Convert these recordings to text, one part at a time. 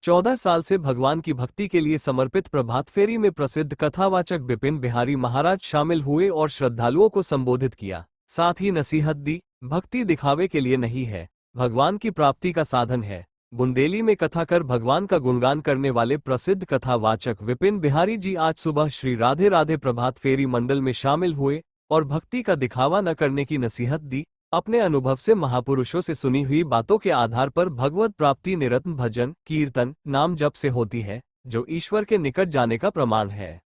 14 साल से भगवान की भक्ति के लिए समर्पित प्रभात फेरी में प्रसिद्ध कथावाचक बिपिन बिहारी महाराज शामिल हुए और श्रद्धालुओं को संबोधित किया। साथ ही नसीहत दी, भक्ति दिखावे के लिए नहीं है, भगवान की प्राप्ति का साधन है। बुंदेली में कथा कर भगवान का गुणगान करने वाले प्रसिद्ध कथावाचक विपिन बिहारी जी आज सुबह श्री राधे राधे प्रभात फेरी मंडल में शामिल हुए और भक्ति का दिखावा न करने की नसीहत दी। अपने अनुभव से महापुरुषों से सुनी हुई बातों के आधार पर भगवत प्राप्ति निरंतर भजन कीर्तन नाम जप से होती है, जो ईश्वर के निकट जाने का प्रमाण है।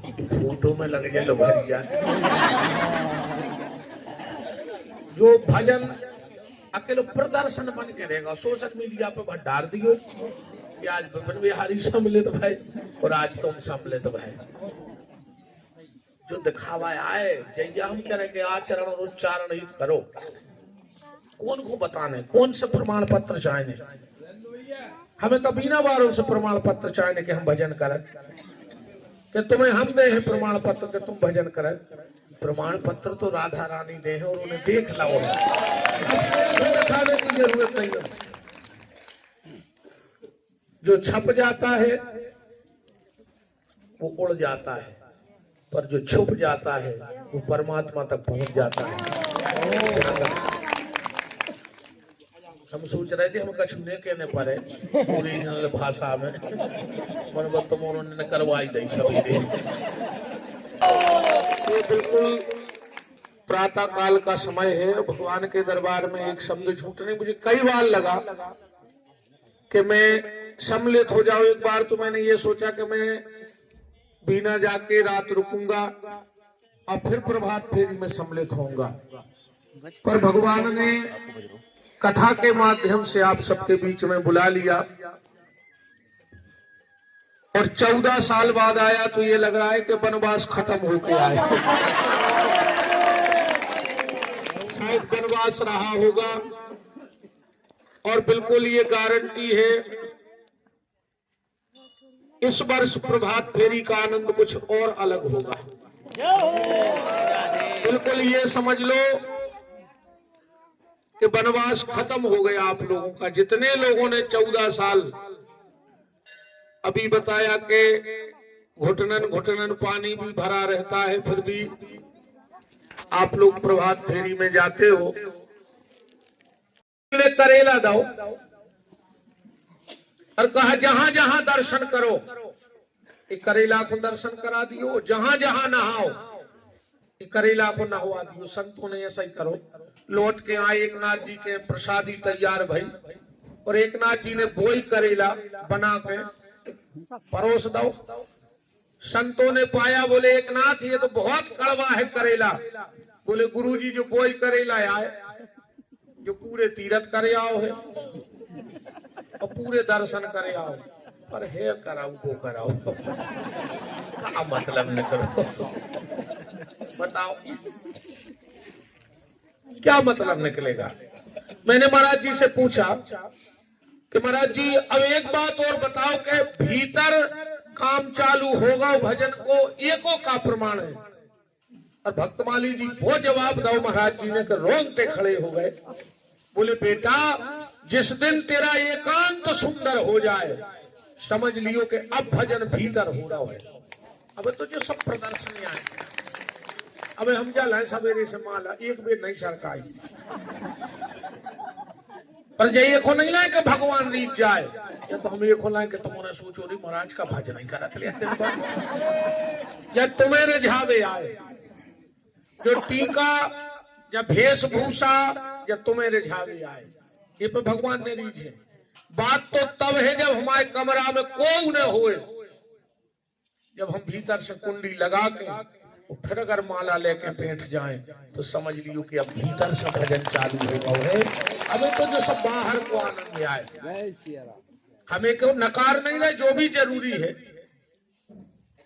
फोटो में लग जाए भरिया जो भजन अकेले प्रदर्शन बन के रहेगा, सोशल मीडिया पे भंडार दियो कि आज विपिन बिहारी सम्मिलित भाई और आज तुम सम्मिलित भाई, जो दिखावा आए जैया हम करेंगे आचरण और उच्चारण ही करो। कौन को बताने, कौन से प्रमाण पत्र चाहिए? हमें तो बिना बारों से प्रमाण पत्र चाहिए कि हम भजन करें, कि तुम्हें हम दे हैं प्रमाण पत्र कि तुम भजन करें। प्रमाण पत्र तो राधा रानी दे हैं और उन्हें देख लो, दिखाने की जरूरत नहीं है। जो छप जाता है वो उड़ जाता है, पर जो छुप जाता है वो परमात्मा तक पहुंच जाता है। हम सोच रहे थे हम कछु नहीं कहने पारे ओरिजिनल भाषा में, मन तुम उन्होंने करवाई दी सवेरे। ये बिल्कुल प्रातः काल का समय है, भगवान के दरबार में एक शब्द झूठ नहीं। मुझे कई बार लगा कि मैं सम्मिलित हो जाऊं। एक बार तो मैंने ये सोचा कि मैं बीना जाके रात रुकूंगा और फिर प्रभात फेरी में सम्मिलित होऊंगा, पर भगवान ने कथा के माध्यम से आप सबके बीच में बुला लिया और 14 साल बाद आया तो ये लग रहा है कि वनवास खत्म होके आया। शायद वनवास रहा होगा और बिल्कुल ये गारंटी है इस वर्ष प्रभात फेरी का आनंद कुछ और अलग होगा। बिल्कुल ये समझ लो कि वनवास खत्म हो गया आप लोगों का। जितने लोगों ने 14 साल अभी बताया कि घुटनन घुटनन पानी भी भरा रहता है, फिर भी आप लोग प्रभात फेरी में जाते हो। करेला दो और कहा जहां जहां दर्शन करो, एक करेला को दर्शन करा दियो, जहां जहां नहाओ एक करेला को नहवा दियो। संतों ने ऐसा ही करो। लौट के आए एकनाथ जी के प्रसादी तैयार भई और एकनाथ जी ने बोई करेला बना के परोस दो। संतों ने पाया, बोले एकनाथ ये तो बहुत कड़वा है करेला। बोले गुरुजी जो बोई करेला आए जो पूरे तीरथ करे आओ है और पूरे दर्शन करे आओ, पर है कराओ को कराओ क्या मतलब न करो? बताओ क्या मतलब निकलेगा? मैंने महाराज जी से पूछा कि महाराज जी अब एक बात और बताओ कि भीतर काम चालू होगा भजन को एको का प्रमाण है? और भक्तमाली जी वो जवाब दो महाराज जी ने कि रोंगटे खड़े हो गए। बोले बेटा जिस दिन तेरा एकांत सुंदर हो जाए समझ लियो कि अब भजन भीतर हो रहा है। अब तो जो सब प्रदर्शनियां हैं, अब हम जा सवेरे से माला एक बेर नहीं सरकाई, पर जाइए को नहीं लाए कि भगवान रीत जाए, या तो हम ये खोला कि तुम्हारे सोचो रही महाराज का भजन नहीं करत या तुम्हें रिझावे आए, जो टीका या वेशभूषा या तुम्हें रिझावे आए, ये पे भगवान ने रीझे। बात तो तब है जब हमारे कमरा में कोई न होए, जब हम भीतर से कुंडी लगा के फिर अगर माला लेके बैठ जाएं तो समझ लियो कि अब भीतर से भजन चालू हो गए। अभी तो जो सब बाहर को आनंद आए, हमें क्यों नकार नहीं रहे, जो भी जरूरी है,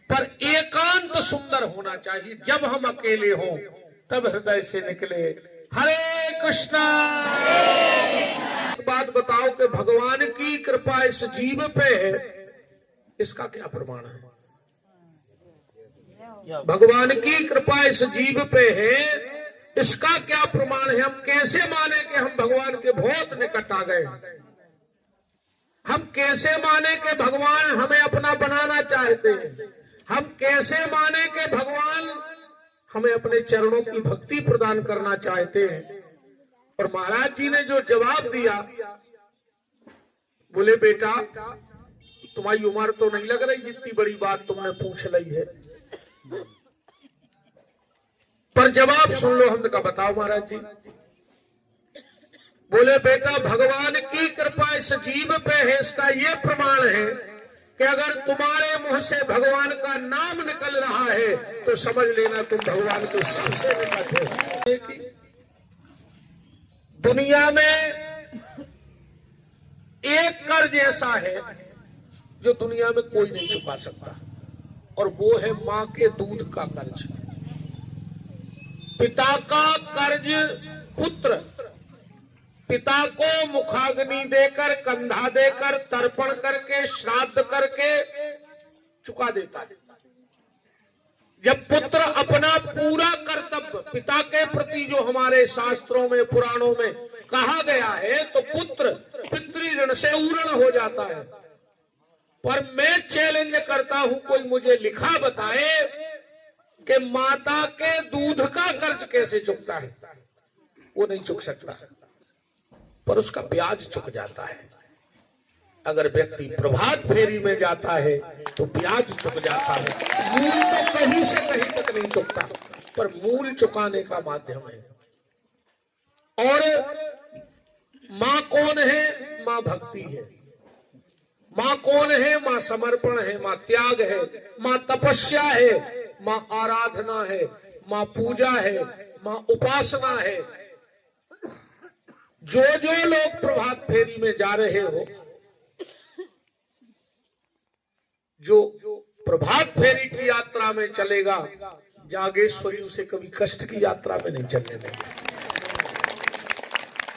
पर एकांत सुंदर होना चाहिए। जब हम अकेले हों तब हृदय से निकले हरे कृष्णा। बात बताओ कि भगवान की कृपा इस जीव पे है, इसका क्या प्रमाण है? भगवान की कृपा इस जीव पे है, इसका क्या प्रमाण है? हम कैसे माने कि हम भगवान के बहुत निकट आ गए? हम कैसे माने कि भगवान हमें अपना बनाना चाहते हैं, हम कैसे माने कि भगवान हमें अपने चरणों की भक्ति प्रदान करना चाहते हैं। और महाराज जी ने जो जवाब दिया, बोले बेटा तुम्हारी उम्र तो नहीं लग रही जितनी बड़ी बात तुमने पूछ ली है, पर जवाब सुन लो। हमने कहा बताओ महाराज जी। बोले बेटा भगवान की कृपा इस जीव पे है, इसका ये प्रमाण है कि अगर तुम्हारे मुंह से भगवान का नाम निकल रहा है तो समझ लेना तुम भगवान के सबसे निकट हो। दुनिया में एक कर्ज ऐसा है जो दुनिया में कोई नहीं चुका सकता, और वो है मां के दूध का कर्ज। पिता का कर्ज पुत्र पिता को मुखाग्नि देकर, कंधा देकर, तर्पण करके, श्राद्ध करके चुका देता है। जब पुत्र अपना पूरा कर्तव्य पिता के प्रति जो हमारे शास्त्रों में पुराणों में कहा गया है, तो पुत्र पितृ ऋण से उऋण हो जाता है। पर मैं चैलेंज करता हूं, कोई मुझे लिखा बताए कि माता के दूध का कर्ज कैसे चुकता है। वो नहीं चुक सकता, पर उसका ब्याज चुक जाता है। अगर व्यक्ति प्रभात फेरी में जाता है तो ब्याज चुक जाता है। मूल तो कहीं से कहीं तक नहीं चुकता, पर मूल चुकाने का माध्यम है। और मां कौन है? मां भक्ति है। मां कौन है? मां समर्पण है, मां त्याग है, मां तपस्या है, मां आराधना है, मां पूजा है, मां उपासना है। जो जो लोग प्रभात फेरी में जा रहे हो, जो प्रभात फेरी की यात्रा में चलेगा, जागेश्वरी उसे कभी कष्ट की यात्रा में नहीं चलने देंगे।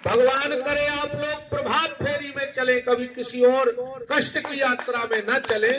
भगवान करे आप लोग प्रभात फेरी में चले, कभी किसी और कष्ट की यात्रा में न चले।